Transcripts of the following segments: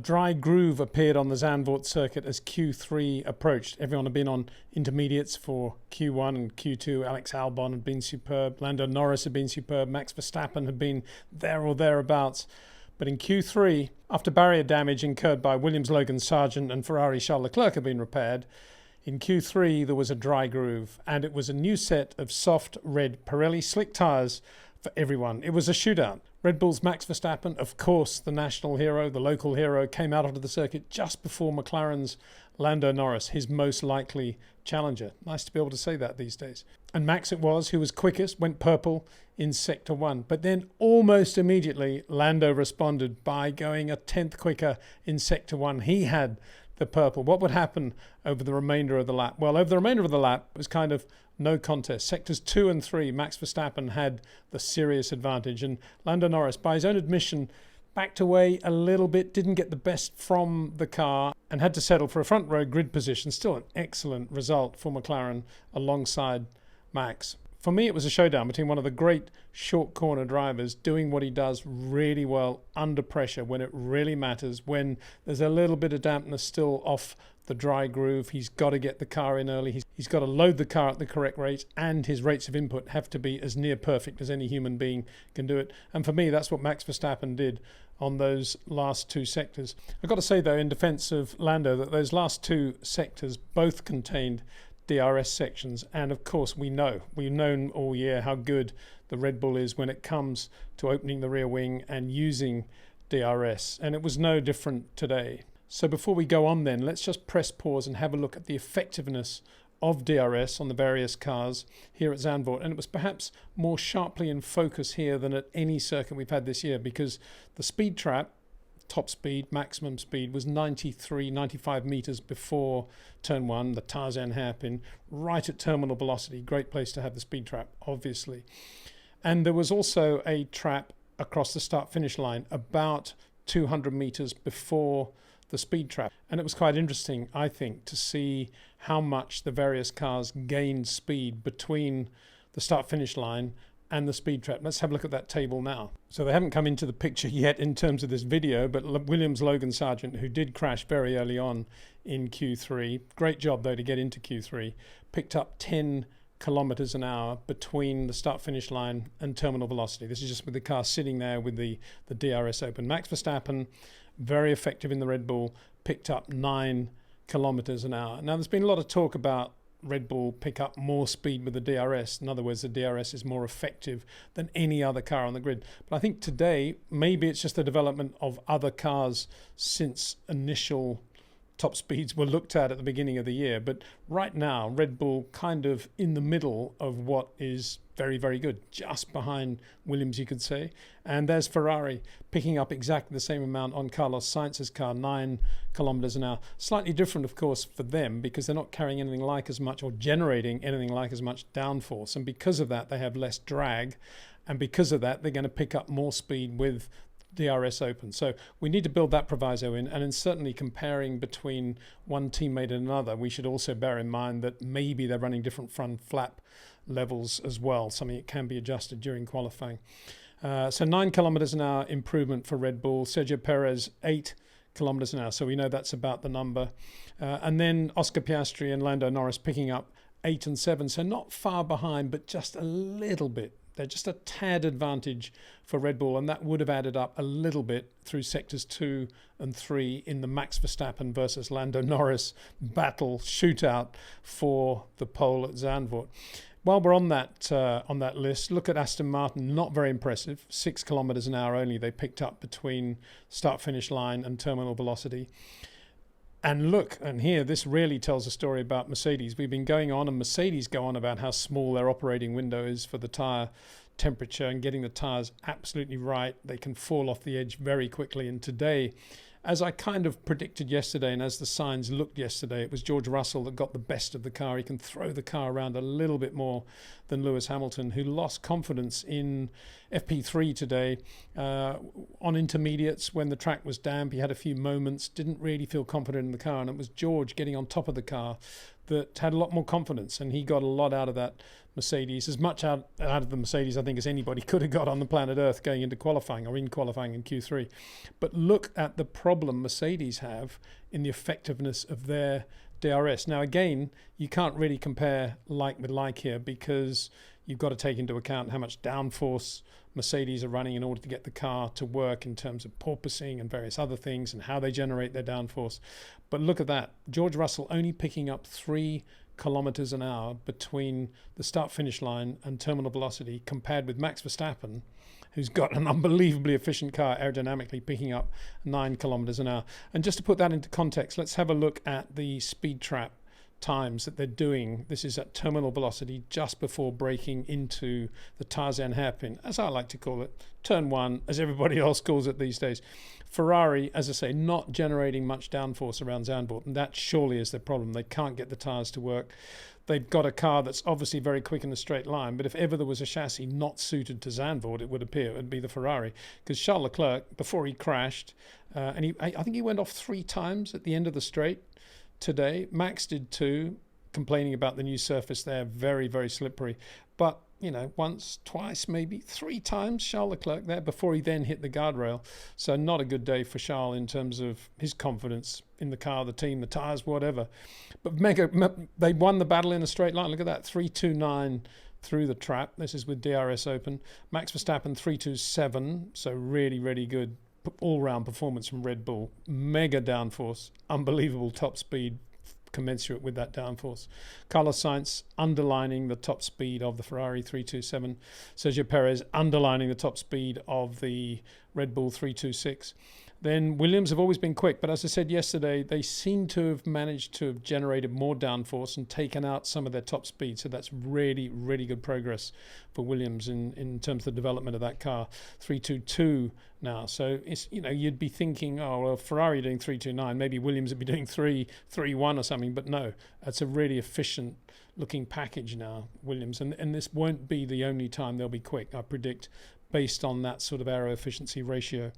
Dry groove appeared on the Zandvoort circuit as Q3 approached. Everyone had been on intermediates for Q1 and Q2. Alex Albon had been superb. Lando Norris had been superb. Max Verstappen had been there or thereabouts. But in Q3, after barrier damage incurred by Williams Logan Sargent and Ferrari Charles Leclerc had been repaired, in Q3 there was a dry groove, and it was a new set of soft red Pirelli slick tyres for everyone. It was a shootout. Red Bull's Max Verstappen, of course, the national hero, the local hero, came out onto the circuit just before McLaren's Lando Norris, his most likely challenger. Nice to be able to say that these days. And Max it was who was quickest, went purple in Sector 1. But then almost immediately, Lando responded by going a tenth quicker in Sector 1. He had the purple. What would happen over the remainder of the lap? Well, over the remainder of the lap, it was kind of no contest. Sectors 2 and 3, Max Verstappen had the serious advantage. And Lando Norris, by his own admission, backed away a little bit, didn't get the best from the car, and had to settle for a front row grid position. Still an excellent result for McLaren alongside Max. For me, it was a showdown between one of the great short corner drivers doing what he does really well under pressure when it really matters, when there's a little bit of dampness still off the dry groove. He's got to get the car in early. He's got to load the car at the correct rate, and his rates of input have to be as near perfect as any human being can do it. And for me, that's what Max Verstappen did on those last two sectors. I've got to say, though, in defense of Lando, that those last two sectors both contained DRS sections, and of course we've known all year how good the Red Bull is when it comes to opening the rear wing and using DRS, and it was no different today. So before we go on then, let's just press pause and have a look at the effectiveness of DRS on the various cars here at Zandvoort. And it was perhaps more sharply in focus here than at any circuit we've had this year, because the speed trap, top speed, maximum speed, was 93, 95 meters before turn 1, the Tarzan hairpin, right at terminal velocity. Great place to have the speed trap, obviously. And there was also a trap across the start-finish line about 200 meters before the speed trap. And it was quite interesting, I think, to see how much the various cars gained speed between the start-finish line and the speed trap. Let's have a look at that table now. So they haven't come into the picture yet in terms of this video, but Williams Logan Sargent, who did crash very early on in Q3, great job though to get into Q3, picked up 10 kilometers an hour between the start-finish line and terminal velocity. This is just with the car sitting there with the DRS open. Max Verstappen, very effective in the Red Bull, picked up 9 kilometers an hour. Now there's been a lot of talk about Red Bull pick up more speed with the DRS. In other words, the DRS is more effective than any other car on the grid. But I think today, maybe it's just the development of other cars since initial top speeds were looked at the beginning of the year. But right now, Red Bull kind of in the middle of what is very, very good, just behind Williams, you could say. And there's Ferrari picking up exactly the same amount on Carlos Sainz's car, 9 kilometers an hour. Slightly different, of course, for them, because they're not carrying anything like as much or generating anything like as much downforce. And because of that, they have less drag. And because of that, they're going to pick up more speed with DRS open. So we need to build that proviso in, and in certainly comparing between one teammate and another, we should also bear in mind that maybe they're running different front flap levels as well, something that can be adjusted during qualifying. So 9 kilometers an hour improvement for Red Bull. Sergio Perez 8 kilometers an hour, so we know that's about the number. And then Oscar Piastri and Lando Norris picking up 8 and 7, so not far behind, but just a little bit. They're just a tad advantage for Red Bull, and that would have added up a little bit through sectors 2 and 3 in the Max Verstappen versus Lando Norris battle shootout for the pole at Zandvoort. While we're on that list, look at Aston Martin. Not very impressive. 6 kilometers an hour only they picked up between start-finish line and terminal velocity. And look, and here, this really tells a story about Mercedes. We've been going on, and Mercedes go on about how small their operating window is for the tyre temperature and getting the tyres absolutely right. They can fall off the edge very quickly. And today, as I kind of predicted yesterday, and as the signs looked yesterday, it was George Russell that got the best of the car. He can throw the car around a little bit more than Lewis Hamilton, who lost confidence in FP3 today on intermediates when the track was damp. He had a few moments, didn't really feel confident in the car, and it was George getting on top of the car that had a lot more confidence, and he got a lot out of that Mercedes, as much out of the Mercedes I think as anybody could have got on the planet Earth going into qualifying or in qualifying in Q3. But look at the problem Mercedes have in the effectiveness of their DRS. Now again, you can't really compare like with like here, because you've got to take into account how much downforce Mercedes are running in order to get the car to work in terms of porpoising and various other things and how they generate their downforce. But look at that. George Russell only picking up 3 kilometers an hour between the start-finish line and terminal velocity, compared with Max Verstappen, who's got an unbelievably efficient car aerodynamically, picking up 9 kilometers an hour. And just to put that into context, let's have a look at the speed trap times that they're doing. This is at terminal velocity just before braking into the Tarzan hairpin, as I like to call it, turn 1, as everybody else calls it these days. Ferrari, as I say, not generating much downforce around Zandvoort, and that surely is their problem. They can't get the tyres to work. They've got a car that's obviously very quick in a straight line, but if ever there was a chassis not suited to Zandvoort, it would appear it would be the Ferrari, because Charles Leclerc, before he crashed, and I think he went off 3 times at the end of the straight today. Max did too, complaining about the new surface there, very, very slippery. But, you know, once, twice, maybe 3 times Charles Leclerc there before he then hit the guardrail. So not a good day for Charles in terms of his confidence in the car, the team, the tyres, whatever. But they won the battle in a straight line. Look at that, 3.29 through the trap. This is with DRS open. Max Verstappen 3.27, so really, really good all-round performance from Red Bull. Mega downforce, unbelievable top speed commensurate with that downforce. Carlos Sainz underlining the top speed of the Ferrari 3.27. Sergio Perez underlining the top speed of the Red Bull 3.26. Then Williams have always been quick, but as I said yesterday, they seem to have managed to have generated more downforce and taken out some of their top speed. So that's really, really good progress for Williams in terms of the development of that car. 3.22 now. So it's, you know, you'd be thinking, oh, well, Ferrari doing 3.29, maybe Williams would be doing 3.31 or something. But no, that's a really efficient looking package now, Williams. And this won't be the only time they'll be quick, I predict, based on that sort of aero efficiency ratio.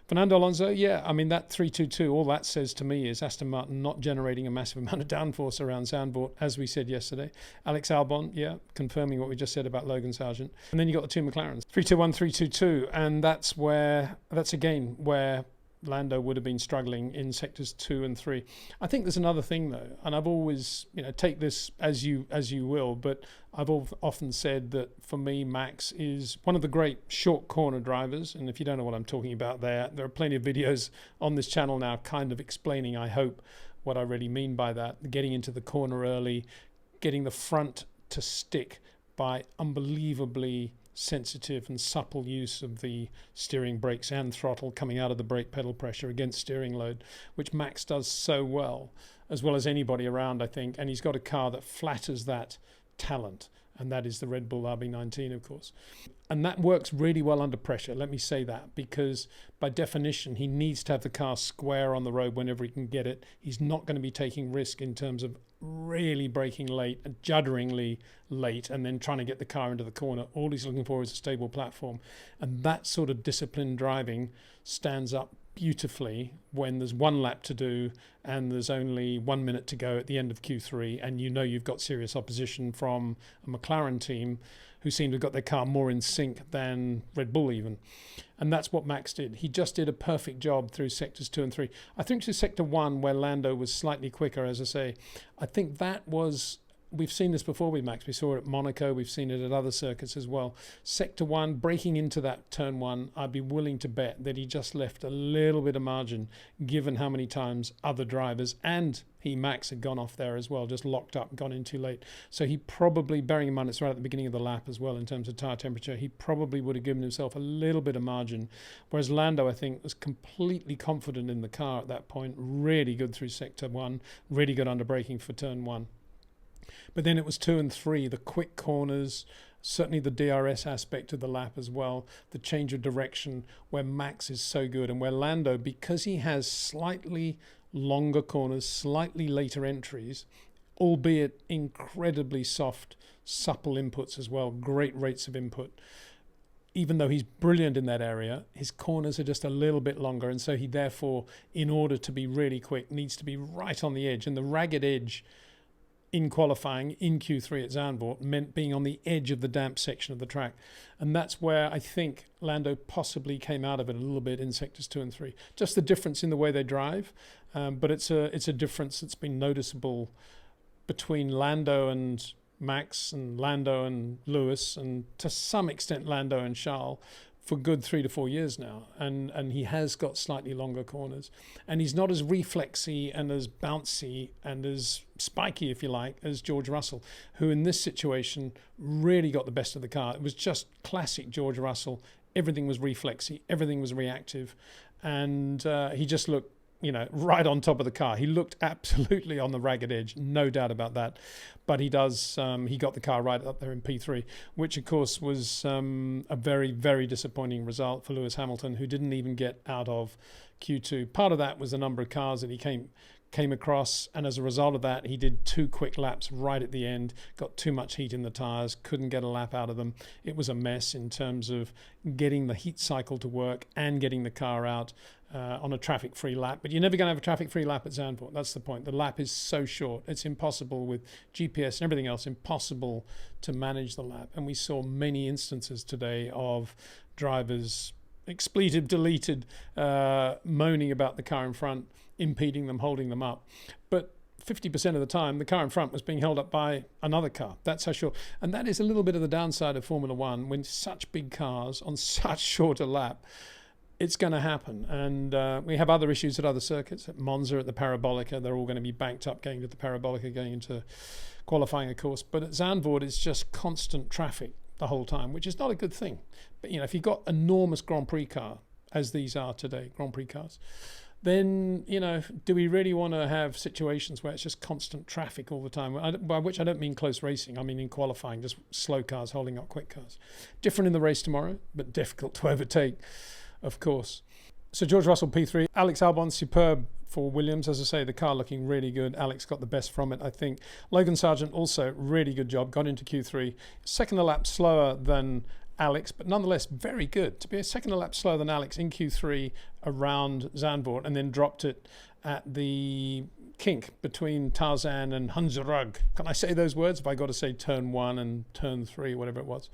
Fernando Alonso, yeah, I mean, that 3.22, all that says to me is Aston Martin not generating a massive amount of downforce around Zandvoort, as we said yesterday. Alex Albon, yeah, confirming what we just said about Logan Sargent. And then you got the 2 McLarens, 3.21, 3.22, and that's again where Lando would have been struggling in sectors 2 and 3. I think there's another thing though, and I've always, you know, take this as you will, but I've often said that for me, Max is one of the great short corner drivers. And if you don't know what I'm talking about there are plenty of videos on this channel now kind of explaining, I hope, what I really mean by that. Getting into the corner early, getting the front to stick by unbelievably sensitive and supple use of the steering, brakes and throttle coming out of the brake pedal pressure against steering load, which Max does so well as anybody around, I think. And he's got a car that flatters that talent, and that is the Red Bull RB19, of course. And that works really well under pressure, let me say that, because by definition he needs to have the car square on the road whenever he can get it. He's not going to be taking risk in terms of really braking late, judderingly late, and then trying to get the car into the corner. All he's looking for is a stable platform, and that sort of disciplined driving stands up beautifully when there's 1 lap to do and there's only 1 minute to go at the end of Q3, and you know you've got serious opposition from a McLaren team who seem to have got their car more in sync than Red Bull even. And that's what Max did. He just did a perfect job through sectors 2 and 3. I think to sector 1, where Lando was slightly quicker, as I say, I think that was, we've seen this before with Max. We saw it at Monaco. We've seen it at other circuits as well. Sector 1, breaking into that turn 1, I'd be willing to bet that he just left a little bit of margin, given how many times other drivers and Max had gone off there as well, just locked up, gone in too late. So he probably, bearing in mind it's right at the beginning of the lap as well in terms of tyre temperature, he probably would have given himself a little bit of margin. Whereas Lando, I think, was completely confident in the car at that point, really good through sector 1, really good under braking for turn 1. But then it was 2 and 3, the quick corners, certainly the DRS aspect of the lap as well, the change of direction where Max is so good, and where Lando, because he has slightly longer corners, slightly later entries, albeit incredibly soft, supple inputs as well, great rates of input. even though he's brilliant in that area, his corners are just a little bit longer. And so he therefore, in order to be really quick, needs to be right on the edge. And the ragged edge in qualifying in Q3 at Zandvoort meant being on the edge of the damp section of the track. And that's where I think Lando possibly came out of it a little bit in sectors 2 and 3. Just the difference in the way they drive. But it's a difference that's been noticeable between Lando and Max and Lando and Lewis, and to some extent Lando and Charles, for good 3 to 4 years now. And he has got slightly longer corners. And he's not as reflexy and as bouncy and as spiky, if you like, as George Russell, who in this situation really got the best of the car. It was just classic George Russell. Everything was reflexy, everything was reactive. And he just looked, right on top of the car. He looked absolutely on the ragged edge, no doubt about that. But he got the car right up there in P3, which of course was a very, very disappointing result for Lewis Hamilton, who didn't even get out of Q2. Part of that was the number of cars that he came across, and as a result of that, he did 2 quick laps right at the end, got too much heat in the tyres, couldn't get a lap out of them. It was a mess in terms of getting the heat cycle to work and getting the car out on a traffic-free lap. But you're never going to have a traffic-free lap at Zandvoort. That's the point. The lap is so short. It's impossible with GPS and everything else, impossible to manage the lap. And we saw many instances today of drivers, expletive deleted, moaning about the car in front, impeding them, holding them up. But 50% of the time, the car in front was being held up by another car. That's how short. And that is a little bit of the downside of Formula One. When such big cars on such short a lap, it's going to happen. And we have other issues at other circuits. At Monza, at the Parabolica, they're all going to be banked up going to the Parabolica, going into qualifying, of course. But at Zandvoort, it's just constant traffic the whole time, which is not a good thing. But, if you've got enormous Grand Prix car, as these are today, Grand Prix cars, then, do we really want to have situations where it's just constant traffic all the time? By which I don't mean close racing. I mean in qualifying, just slow cars holding up quick cars. Different in the race tomorrow, but difficult to overtake, of course. So George Russell P3, Alex Albon superb for Williams. As I say, the car looking really good. Alex got the best from it, I think. Logan Sargent also really good job, got into Q3. Second a lap slower than Alex, but nonetheless very good. To be a second a lap slower than Alex in Q3 around Zandvoort, and then dropped it at the kink between Tarzan and Hunzerug. Can I say those words? Have I got to say turn 1 and turn 3, whatever it was?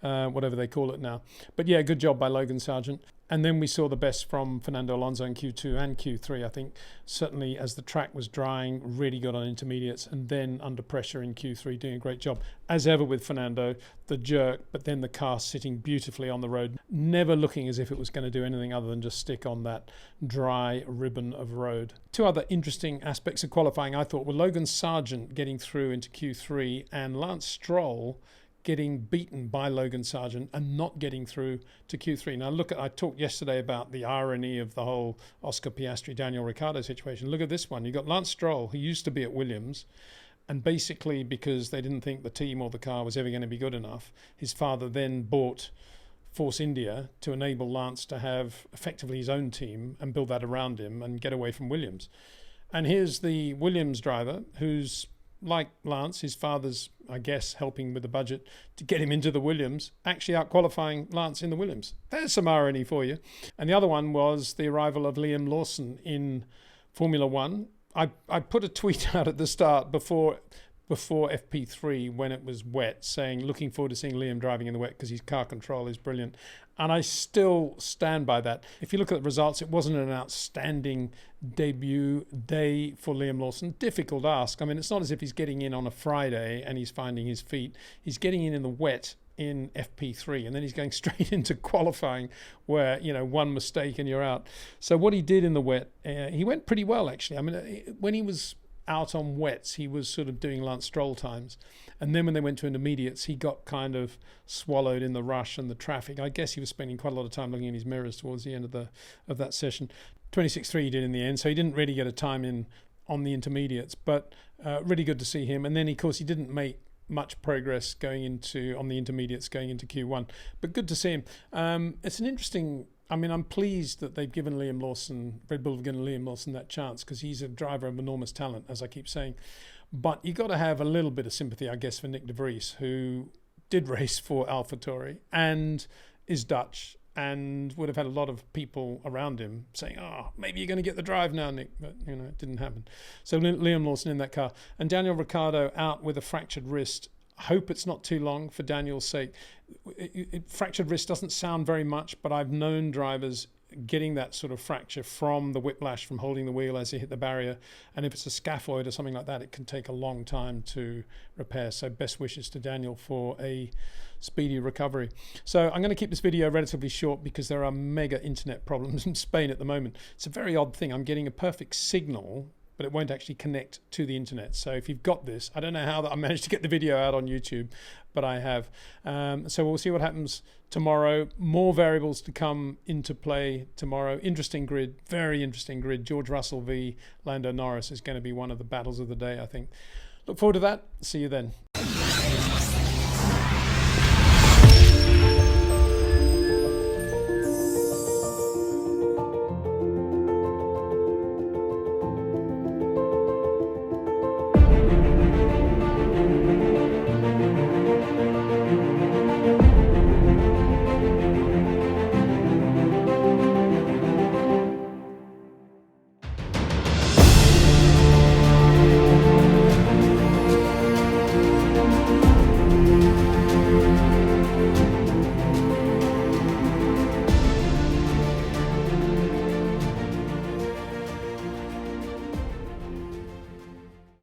Whatever they call it now. But yeah, good job by Logan Sargent. And then we saw the best from Fernando Alonso in Q2 and Q3, I think. Certainly as the track was drying, really good on intermediates, and then under pressure in Q3, doing a great job. As ever with Fernando, the jerk, but then the car sitting beautifully on the road, never looking as if it was going to do anything other than just stick on that dry ribbon of road. 2 other interesting aspects of qualifying, I thought, were Logan Sargent getting through into Q3 and Lance Stroll getting beaten by Logan Sargent and not getting through to Q3. Now I talked yesterday about the irony of the whole Oscar Piastri, Daniel Ricciardo situation. Look at this one. You got Lance Stroll, who used to be at Williams, and basically because they didn't think the team or the car was ever going to be good enough, his father then bought Force India to enable Lance to have effectively his own team and build that around him and get away from Williams. And here's the Williams driver who's like Lance, his father's, I guess, helping with the budget to get him into the Williams, actually out-qualifying Lance in the Williams. There's some irony for you. And the other one was the arrival of Liam Lawson in Formula One. I put a tweet out at the start before FP3 when it was wet, saying looking forward to seeing Liam driving in the wet because his car control is brilliant. And I still stand by that. If you look at the results, it wasn't an outstanding debut day for Liam Lawson. Difficult ask. I mean, it's not as if he's getting in on a Friday and he's finding his feet. He's getting in the wet in FP3, and then he's going straight into qualifying where, one mistake and you're out. So what he did in the wet, he went pretty well, actually. I mean, when he was out on wets, he was sort of doing Lance Stroll times. And then when they went to intermediates, he got kind of swallowed in the rush and the traffic. I guess he was spending quite a lot of time looking in his mirrors towards the end of that session. 26.3 he did in the end, so he didn't really get a time in on the intermediates, but really good to see him. And then, of course, he didn't make much progress on the intermediates going into Q1, but good to see him. It's an interesting... I'm pleased that they've given Liam Lawson, Red Bull have given Liam Lawson that chance, because he's a driver of enormous talent, as I keep saying. But you got to have a little bit of sympathy, I guess, for Nick de Vries, who did race for AlphaTauri and is Dutch and would have had a lot of people around him saying, oh, maybe you're going to get the drive now, Nick. But, it didn't happen. So Liam Lawson in that car. And Daniel Ricciardo out with a fractured wrist. I hope it's not too long for Daniel's sake. Fractured wrist doesn't sound very much, but I've known drivers getting that sort of fracture from the whiplash from holding the wheel as they hit the barrier. And if it's a scaphoid or something like that, it can take a long time to repair. So best wishes to Daniel for a speedy recovery. So I'm going to keep this video relatively short because there are mega internet problems in Spain at the moment. It's a very odd thing. I'm getting a perfect signal, but it won't actually connect to the internet. So if you've got this, I don't know how that I managed to get the video out on YouTube, but I have. So we'll see what happens tomorrow. More variables to come into play tomorrow. Interesting grid, very interesting grid. George Russell v Lando Norris is going to be one of the battles of the day, I think. Look forward to that. See you then.